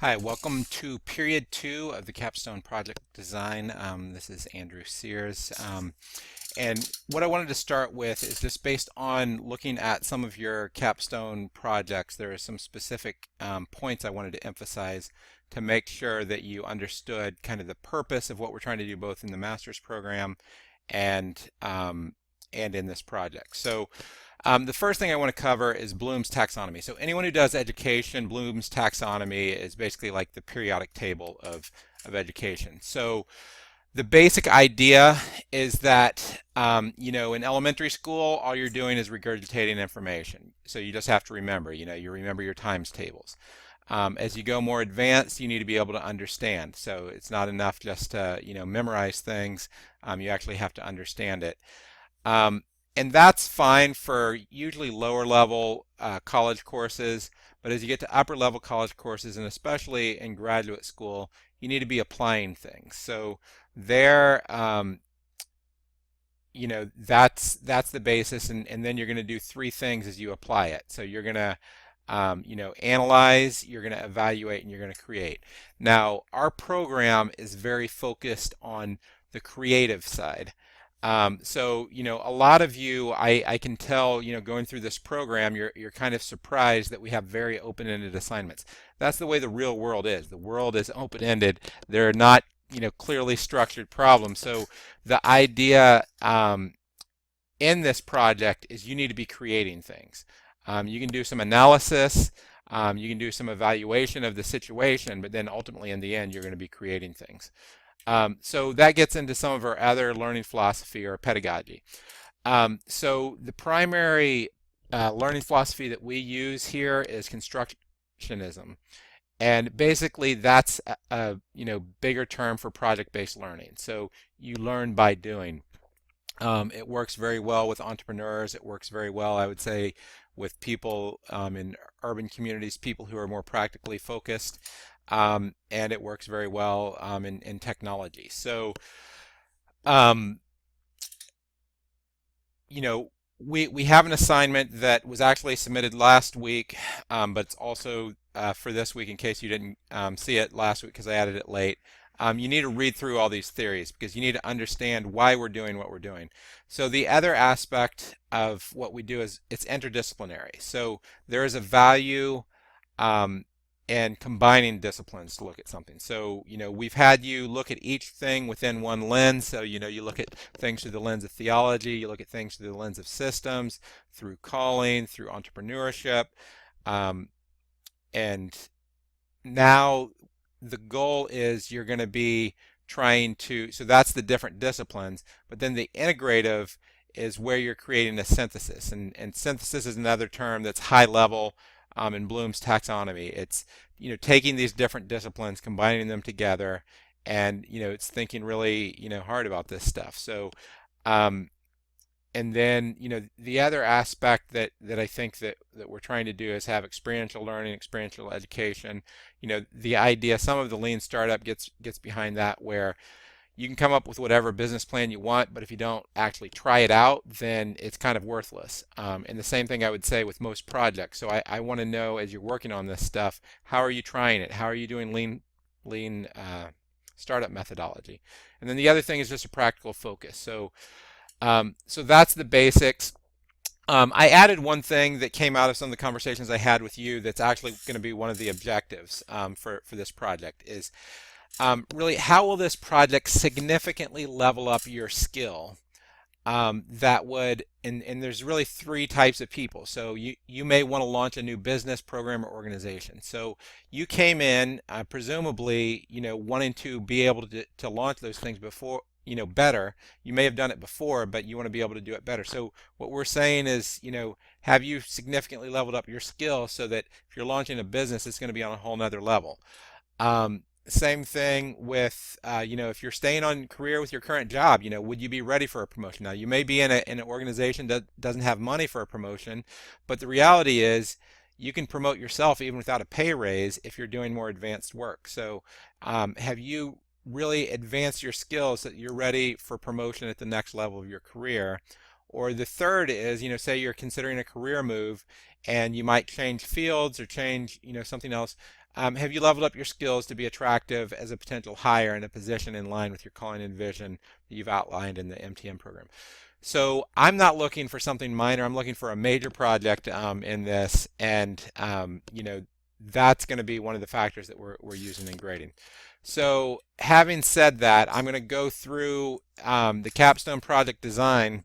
Hi, welcome to period 2 of the Capstone project design. This is Andrew Sears. And what I wanted to start with is just based on looking at some of your Capstone projects, there are some specific points I wanted to emphasize to make sure that you understood kind of the purpose of what we're trying to do both in the master's program and in this project. The first thing I want to cover is Bloom's taxonomy. So anyone who does education, Bloom's taxonomy is basically like the periodic table of education. So the basic idea is that, in elementary school, all you're doing is regurgitating information. So you just have to remember, you remember your times tables. As you go more advanced, you need to be able to understand. So it's not enough just to, memorize things. You actually have to understand it. And that's fine for usually lower level college courses, but as you get to upper level college courses, and especially in graduate school, you need to be applying things. So there, that's the basis, and then you're going to do three things as you apply it. So you're going to analyze, you're going to evaluate, and you're going to create. Now, our program is very focused on the creative side. A lot of you, I can tell, going through this program, you're kind of surprised that we have very open-ended assignments. That's the way the real world is. The world is open-ended. They're not, clearly structured problems. So the idea in this project is you need to be creating things. You can do some analysis, you can do some evaluation of the situation, but then ultimately in the end, you're going to be creating things. So that gets into some of our other learning philosophy or pedagogy. So the primary learning philosophy that we use here is constructionism. And basically that's a bigger term for project-based learning. So you learn by doing. It works very well with entrepreneurs. It works very well, I would say, with people in urban communities, people who are more practically focused. And it works very well in technology. So, um, we have an assignment that was actually submitted last week, but it's also for this week in case you didn't see it last week because I added it late. You need to read through all these theories because you need to understand why we're doing what we're doing. So the other aspect of what we do is it's interdisciplinary. So there is a value and combining disciplines to look at something. So, we've had you look at each thing within one lens. So, you look at things through the lens of theology, you look at things through the lens of systems, through calling, through entrepreneurship. And now the goal is you're going to be trying to, so that's the different disciplines, but then the integrative is where you're creating a synthesis. And synthesis is another term that's high level in Bloom's taxonomy. It's taking these different disciplines, combining them together, and it's thinking really hard about this stuff. So and then the other aspect that I think that we're trying to do is have experiential learning, experiential education. The idea, some of the lean startup gets behind that, where you can come up with whatever business plan you want, but if you don't actually try it out, then it's kind of worthless. And the same thing I would say with most projects. So I want to know, as you're working on this stuff, how are you trying it? How are you doing lean startup methodology? And then the other thing is just a practical focus. So that's the basics. I added one thing that came out of some of the conversations I had with you that's actually going to be one of the objectives for this project is really, how will this project significantly level up your skill? That would, and there's really three types of people. So you may want to launch a new business, program, or organization. So you came in presumably, wanting to be able to launch those things before, better. You may have done it before, but you want to be able to do it better. So what we're saying is, have you significantly leveled up your skill so that if you're launching a business, it's going to be on a whole nother level. Same thing with, if you're staying on career with your current job, would you be ready for a promotion? Now, you may be in an organization that doesn't have money for a promotion, but the reality is you can promote yourself even without a pay raise if you're doing more advanced work. So, have you really advanced your skills so that you're ready for promotion at the next level of your career? Or the third is, say you're considering a career move and you might change fields or change, something else. Have you leveled up your skills to be attractive as a potential hire in a position in line with your calling and vision that you've outlined in the MTM program? So I'm not looking for something minor. I'm looking for a major project in this, and that's going to be one of the factors that we're using in grading. So having said that, I'm going to go through the Capstone project design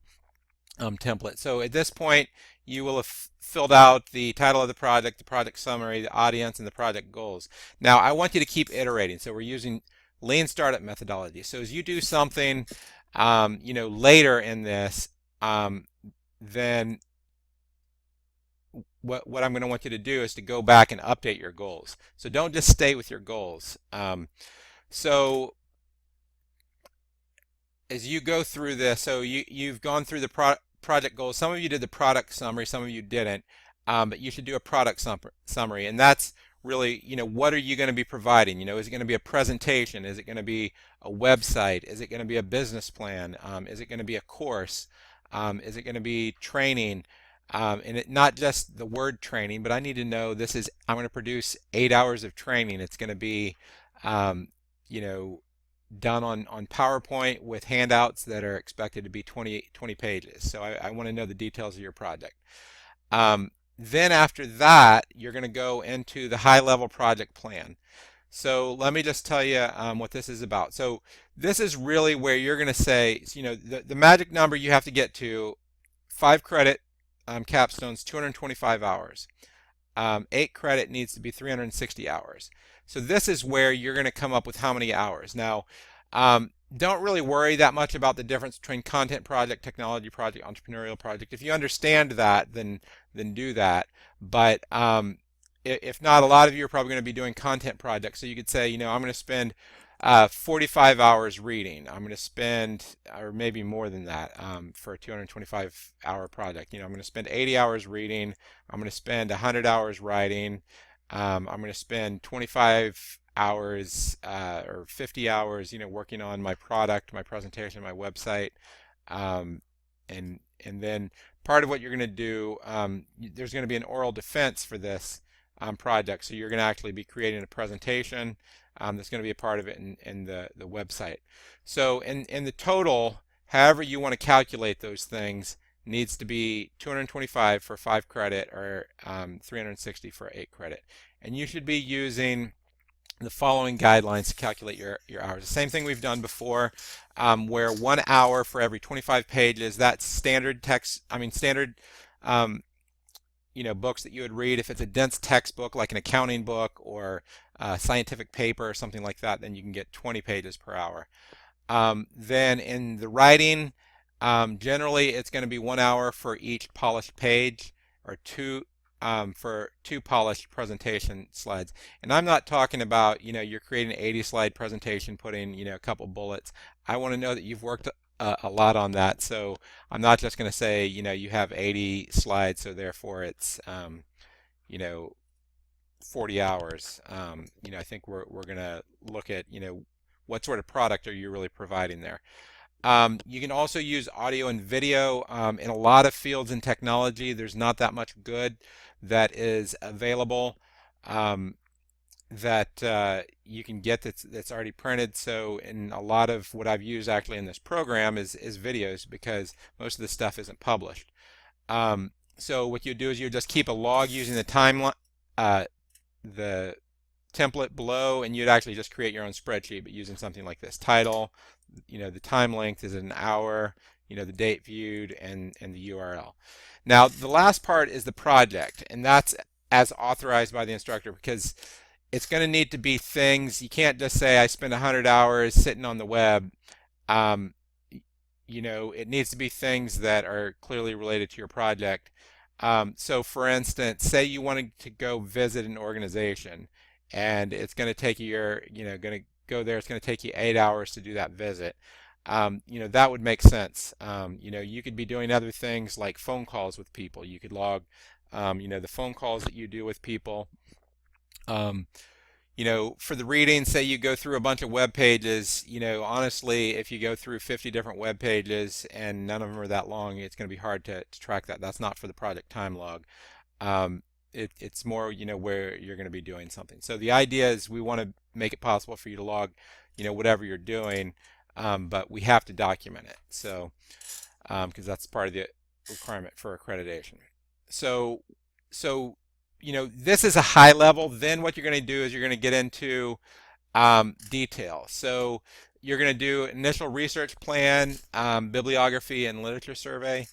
template. So at this point, you will have filled out the title of the project summary, the audience, and the project goals. Now, I want you to keep iterating. So we're using lean startup methodology. So as you do something, later in this, then what I'm going to want you to do is to go back and update your goals. So don't just stay with your goals. So as you go through this, so you've gone through the project goals. Some of you did the product summary, some of you didn't, but you should do a product summary, and that's really, what are you going to be providing? Is it going to be a presentation? Is it going to be a website? Is it going to be a business plan? Is it going to be a course? Is it going to be training? And not just the word training, but I need to know I'm going to produce 8 hours of training. It's going to be, you know, done on PowerPoint with handouts that are expected to be 20 pages. So I want to know the details of your project. Then after that, you're going to go into the high-level project plan. So let me just tell you what this is about. So this is really where you're going to say, the magic number you have to get to, 5 credit capstones, 225 hours. 8 credit needs to be 360 hours. So this is where you're going to come up with how many hours. Now, don't really worry that much about the difference between content project, technology project, entrepreneurial project. If you understand that, then do that. But if not, a lot of you are probably going to be doing content projects. So you could say, I'm going to spend 45 hours reading. I'm going to spend, or maybe more than that, for a 225-hour project. I'm going to spend 80 hours reading. I'm going to spend 100 hours writing. I'm going to spend 25 hours or 50 hours, working on my product, my presentation, my website, and then part of what you're going to do, there's going to be an oral defense for this project. So you're going to actually be creating a presentation that's going to be a part of it in the website. So in the total, however you want to calculate those things, needs to be 225 for 5 credit or 360 for 8 credit. And you should be using the following guidelines to calculate your hours. The same thing we've done before, where 1 hour for every 25 pages, that's standard text, standard books that you would read. If it's a dense textbook like an accounting book or a scientific paper or something like that, then you can get 20 pages per hour. Then in the writing, generally it's going to be 1 hour for each polished page, or for 2 polished presentation slides. And I'm not talking about, you're creating an 80 slide presentation, putting, a couple bullets. I want to know that you've worked a lot on that. So I'm not just going to say, you have 80 slides, so therefore it's, 40 hours. I think we're going to look at, what sort of product are you really providing there. You can also use audio and video. In a lot of fields in technology, there's not that much good that is available that you can get that's already printed. So in a lot of what I've used actually in this program is videos, because most of the stuff isn't published. So what you do is you just keep a log using the timeline, the template below, and you'd actually just create your own spreadsheet, but using something like this. Title, the time length is an hour, the date viewed, and the URL. Now the last part is the project, and that's as authorized by the instructor, because it's going to need to be things. You can't just say I spent 100 hours sitting on the web. It needs to be things that are clearly related to your project. So for instance, say you wanted to go visit an organization, and it's going to take you, going to go there, it's going to take you 8 hours to do that visit. That would make sense. You could be doing other things like phone calls with people. You could log, the phone calls that you do with people. For the reading, say you go through a bunch of web pages, honestly, if you go through 50 different web pages and none of them are that long, it's going to be hard to track that. That's not for the project time log. it's more, where you're going to be doing something. So the idea is we want to make it possible for you to log, whatever you're doing, but we have to document it. So because that's part of the requirement for accreditation. So, so this is a high level. Then what you're going to do is you're going to get into detail. So you're going to do initial research plan, bibliography, and literature survey.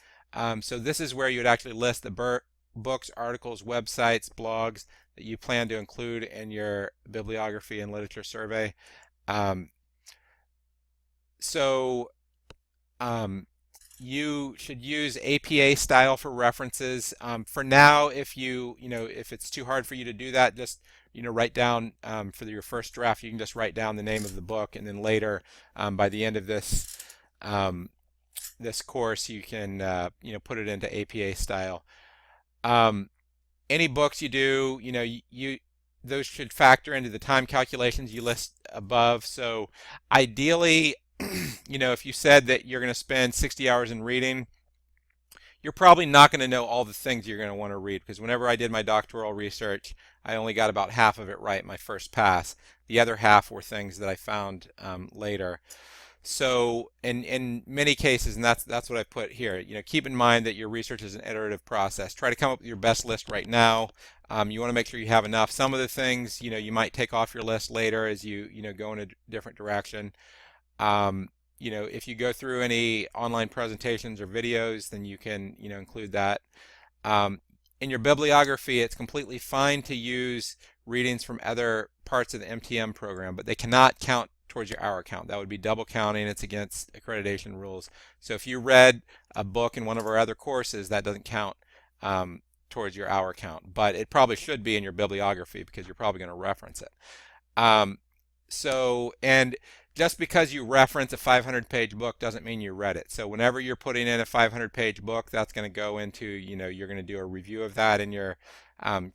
So this is where you would actually list the books, articles, websites, blogs that you plan to include in your bibliography and literature survey. Um, so you should use APA style for references. For now, if it's too hard for you to do that, just write down for your first draft. You can just write down the name of the book, and then later, by the end of this course, you can put it into APA style. Any books you do, those should factor into the time calculations you list above. So ideally, if you said that you're going to spend 60 hours in reading, you're probably not going to know all the things you're going to want to read, because whenever I did my doctoral research, I only got about half of it right my first pass. The other half were things that I found later. So in many cases, and that's what I put here, keep in mind that your research is an iterative process. Try to come up with your best list right now. You want to make sure you have enough. Some of the things, you might take off your list later as you go in a different direction. If you go through any online presentations or videos, then you can, include that. In your bibliography, it's completely fine to use readings from other parts of the MTM program, but they cannot count towards your hour count. That would be double counting. It's against accreditation rules. So if you read a book in one of our other courses, that doesn't count towards your hour count, but it probably should be in your bibliography because you're probably going to reference it. And just because you reference a 500-page book doesn't mean you read it. So whenever you're putting in a 500-page book, that's going to go into, you're going to do a review of that in your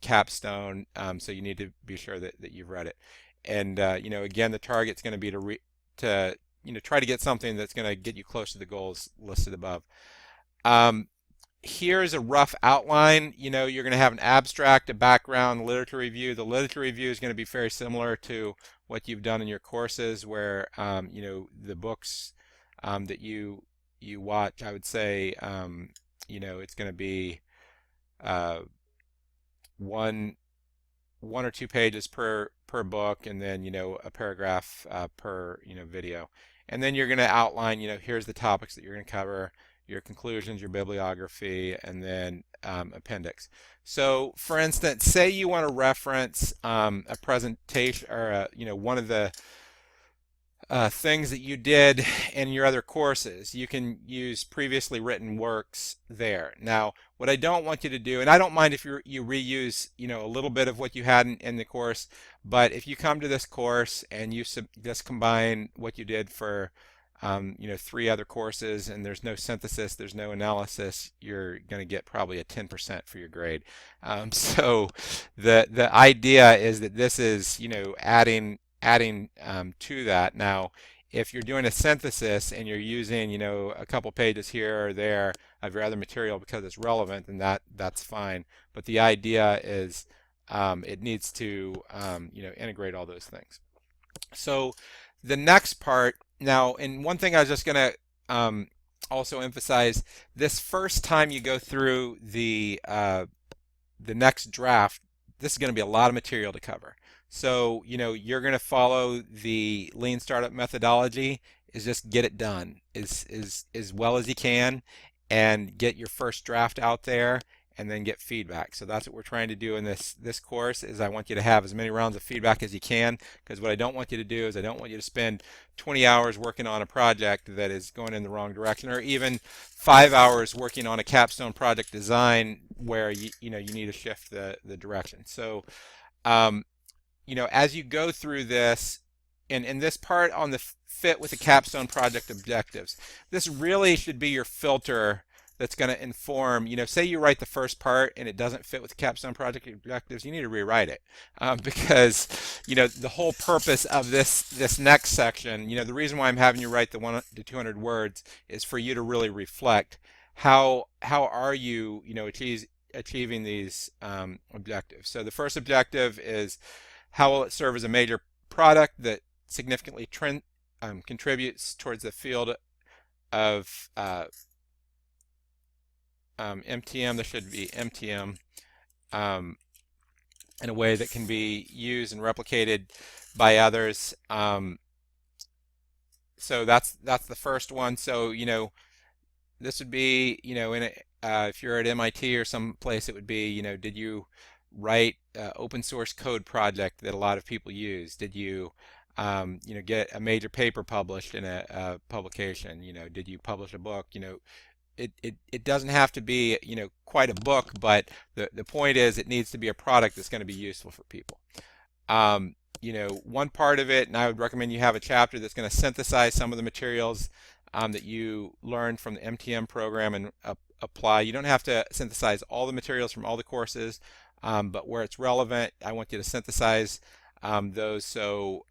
capstone. So you need to be sure that you've read it. And again, the target's going to be to try to get something that's going to get you close to the goals listed above. Here's a rough outline. You're going to have an abstract, a background, literature review. The literature review is going to be very similar to what you've done in your courses, where the books that you watch, I would say, it's going to be one or two pages per book, and then a paragraph per video. And then you're going to outline, here's the topics that you're going to cover, your conclusions, your bibliography, and then appendix. So for instance, say you want to reference a presentation or one of the things that you did in your other courses. You can use previously written works there. Now, what I don't want you to do, and I don't mind if you reuse a little bit of what you had in the course, but if you come to this course and you just combine what you did for 3 other courses, and there's no synthesis, there's no analysis, you're going to get probably a 10% for your grade. So the idea is that this is adding to that. Now, if you're doing a synthesis and you're using a couple pages here or there of your other material because it's relevant, then that's fine. But the idea is it needs to integrate all those things. So the next part now, and one thing I was just going to also emphasize, this first time you go through the next draft, this is going to be a lot of material to cover. So you're going to follow the lean startup methodology, is just get it done as well as you can and get your first draft out there and then get feedback. So that's what we're trying to do in this course, is I want you to have as many rounds of feedback as you can, because what I don't want you to do is I don't want you to spend 20 hours working on a project that is going in the wrong direction, or even 5 hours working on a capstone project design where you need to shift the direction. So as you go through this, and this part on the fit with the capstone project objectives, this really should be your filter that's going to inform, say you write the first part and it doesn't fit with the capstone project objectives, you need to rewrite it, because the whole purpose of this next section, the reason why I'm having you write the 1 to 200 words is for you to really reflect how are you achieving these objectives. So the first objective is how will it serve as a major product that significantly contributes towards the field of MTM. There should be MTM um, in a way that can be used and replicated by others. So that's the first one. So this would be in if you're at MIT or some place, it would be did you write open source code project that a lot of people use? Did you get a major paper published in a publication? Did you publish a book? It doesn't have to be quite a book, but the point is it needs to be a product that's going to be useful for people. One part of it, and I would recommend you have a chapter that's going to synthesize some of the materials that you learned from the MTM program and apply. You don't have to synthesize all the materials from all the courses, but where it's relevant, I want you to synthesize those so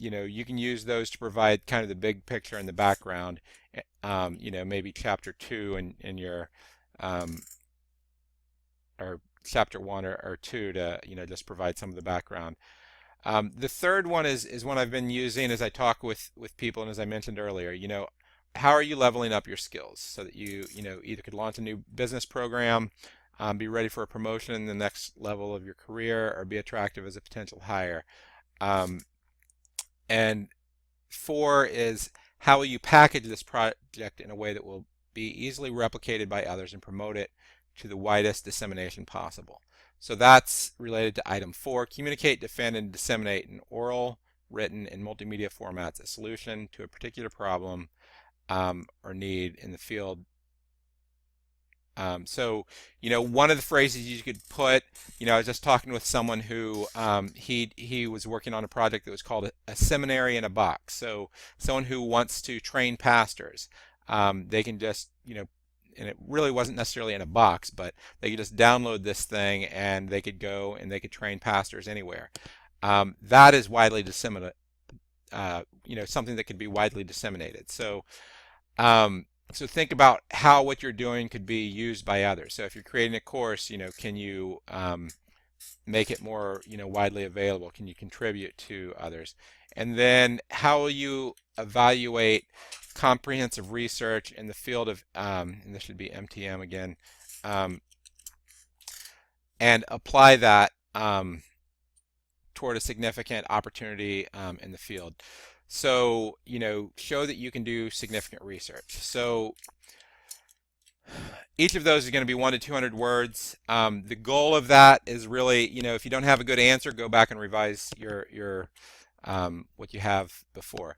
you can use those to provide kind of the big picture in the background. Maybe chapter 2 in your or chapter 1 or 2 to just provide some of the background. The third one is one I've been using as I talk with people, and as I mentioned earlier, how are you leveling up your skills so that you either could launch a new business program, be ready for a promotion in the next level of your career, or be attractive as a potential hire. And 4 is how will you package this project in a way that will be easily replicated by others and promote it to the widest dissemination possible. So that's related to item 4. Communicate, defend, and disseminate in oral, written, and multimedia formats a solution to a particular problem or need in the field. So one of the phrases you could put, I was just talking with someone who he was working on a project that was called a seminary in a box. So someone who wants to train pastors, they can just, and it really wasn't necessarily in a box, but they could just download this thing and they could go and they could train pastors anywhere. That is widely disseminated, something that could be widely disseminated. So so think about how what you're doing could be used by others. So if you're creating a course, can you make it more, widely available? Can you contribute to others? And then how will you evaluate comprehensive research in the field of, and this should be MTM again, and apply that toward a significant opportunity in the field. So, show that you can do significant research. So each of those is going to be 100 to 200 words. The goal of that is really, if you don't have a good answer, go back and revise your what you have before.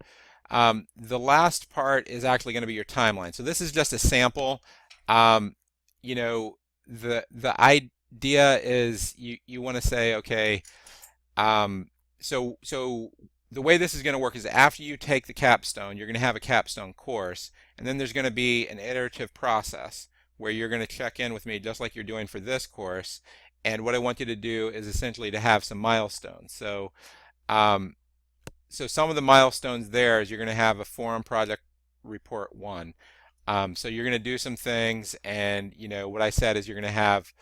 The last part is actually going to be your timeline. So this is just a sample. The idea is you want to say, okay, so the way this is going to work is after you take the capstone, you're going to have a capstone course, and then there's going to be an iterative process where you're going to check in with me just like you're doing for this course. And what I want you to do is essentially to have some milestones. So so some of the milestones there is you're going to have a forum project report 1. So you're going to do some things, and what I said is you're going to have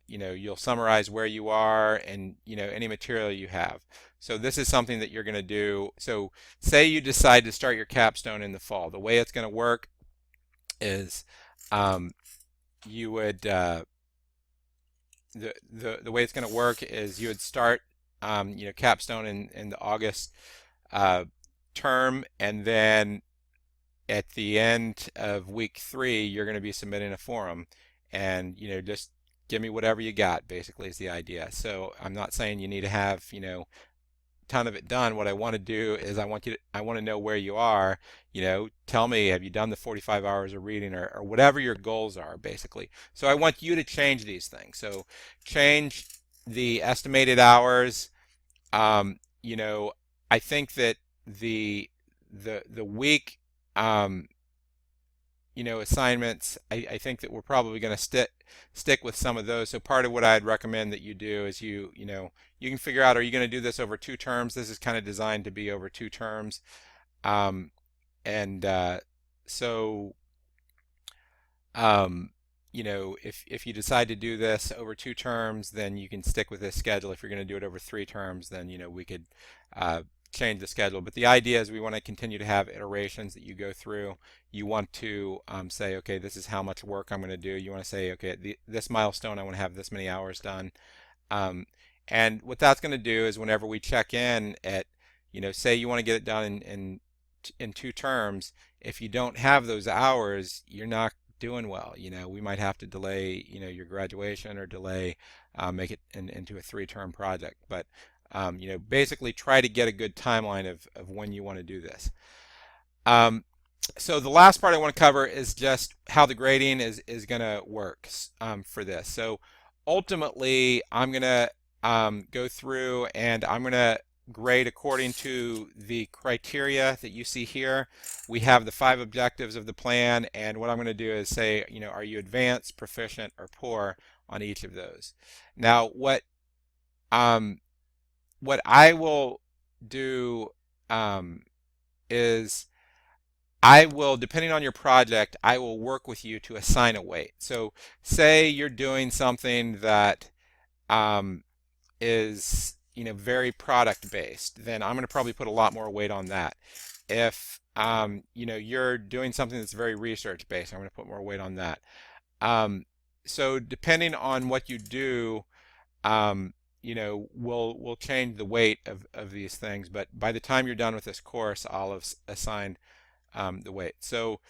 you'll summarize where you are and any material you have. So this is something that you're going to do. So say you decide to start your capstone in the fall. The way it's going to work is you would the way it's going to work is you would start capstone in the August term, and then at the end of week 3 you're going to be submitting a forum, and just give me whatever you got, basically, is the idea. So I'm not saying you need to have ton of it done. What I want to do is I want to know where you are. Tell me, have you done the 45 hours of reading, or whatever your goals are, basically. So I want you to change these things. So change the estimated hours. I think that the week assignments, I think that we're probably going to stick with some of those. So part of what I'd recommend that you do is you can figure out, are you going to do this over 2 terms? This is kind of designed to be over 2 terms. So if you decide to do this over 2 terms, then you can stick with this schedule. If you're going to do it over 3 terms, then we could uh, change the schedule. But the idea is we want to continue to have iterations that you go through. You want to say, okay, this is how much work I'm going to do. You want to say, okay, at this milestone, I want to have this many hours done. Um, and what that's going to do is whenever we check in at, say you want to get it done in 2 terms, if you don't have those hours, you're not doing well. We might have to delay, your graduation or delay, make it into a 3-term project. But, basically try to get a good timeline of when you want to do this. So the last part I want to cover is just how the grading is going to work for this. So ultimately, I'm going to go through and I'm going to grade according to the criteria that you see here. We have the 5 objectives of the plan, and what I'm going to do is say, are you advanced, proficient, or poor on each of those? Now, what I will do is I will, depending on your project, I will work with you to assign a weight. So say you're doing something that is very product based, then I'm going to probably put a lot more weight on that. If you're doing something that's very research based, I'm going to put more weight on that. So depending on what you do, we'll change the weight of these things. But by the time you're done with this course, I'll have assigned the weight. So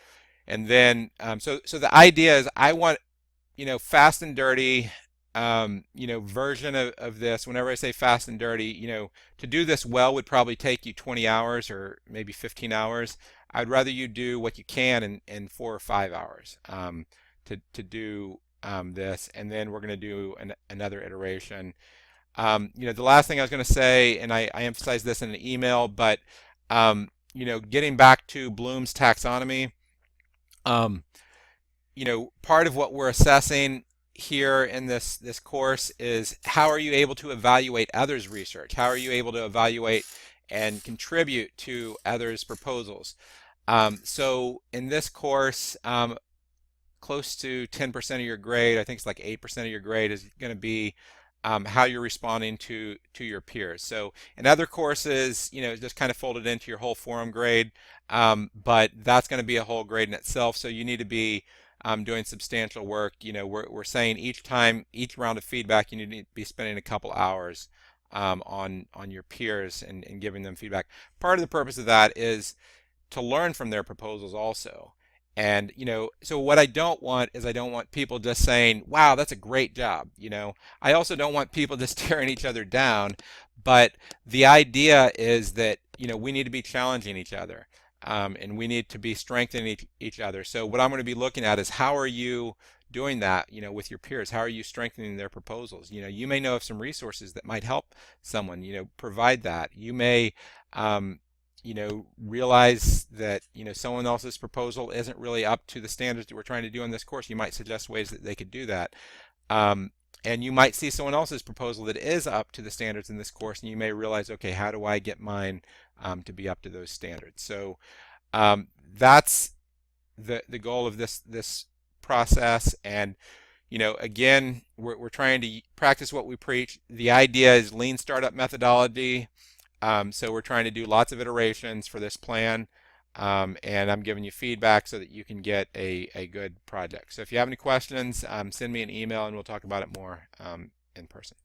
and then so the idea is I want fast and dirty version of this. Whenever I say fast and dirty, to do this well would probably take you 20 hours or maybe 15 hours. I'd rather you do what you can in 4 or 5 hours to do this, and then we're going to do another iteration. The last thing I was going to say, and I emphasized this in an email, but getting back to Bloom's taxonomy, part of what we're assessing here in this course is how are you able to evaluate others' research? How are you able to evaluate and contribute to others' proposals? So in this course, close to 10% of your grade, I think it's like 8% of your grade, is going to be how you're responding to your peers. So in other courses, it's just kind of folded into your whole forum grade, but that's going to be a whole grade in itself. So you need to be doing substantial work. We're saying each round of feedback, you need to be spending a couple hours on your peers and giving them feedback. Part of the purpose of that is to learn from their proposals also. And so what I don't want is I don't want people just saying, wow, that's a great job. I also don't want people just tearing each other down, but the idea is that we need to be challenging each other, and we need to be strengthening each other. So what I'm going to be looking at is how are you doing that with your peers? How are you strengthening their proposals? You may know of some resources that might help someone. Provide that. You may realize that someone else's proposal isn't really up to the standards that we're trying to do in this course. You might suggest ways that they could do that, and you might see someone else's proposal that is up to the standards in this course, and you may realize, okay, how do I get mine to be up to those standards? So that's the goal of this process. And again, we're trying to practice what we preach. The idea is lean startup methodology. So we're trying to do lots of iterations for this plan, and I'm giving you feedback so that you can get a good project. So if you have any questions, send me an email and we'll talk about it more in person.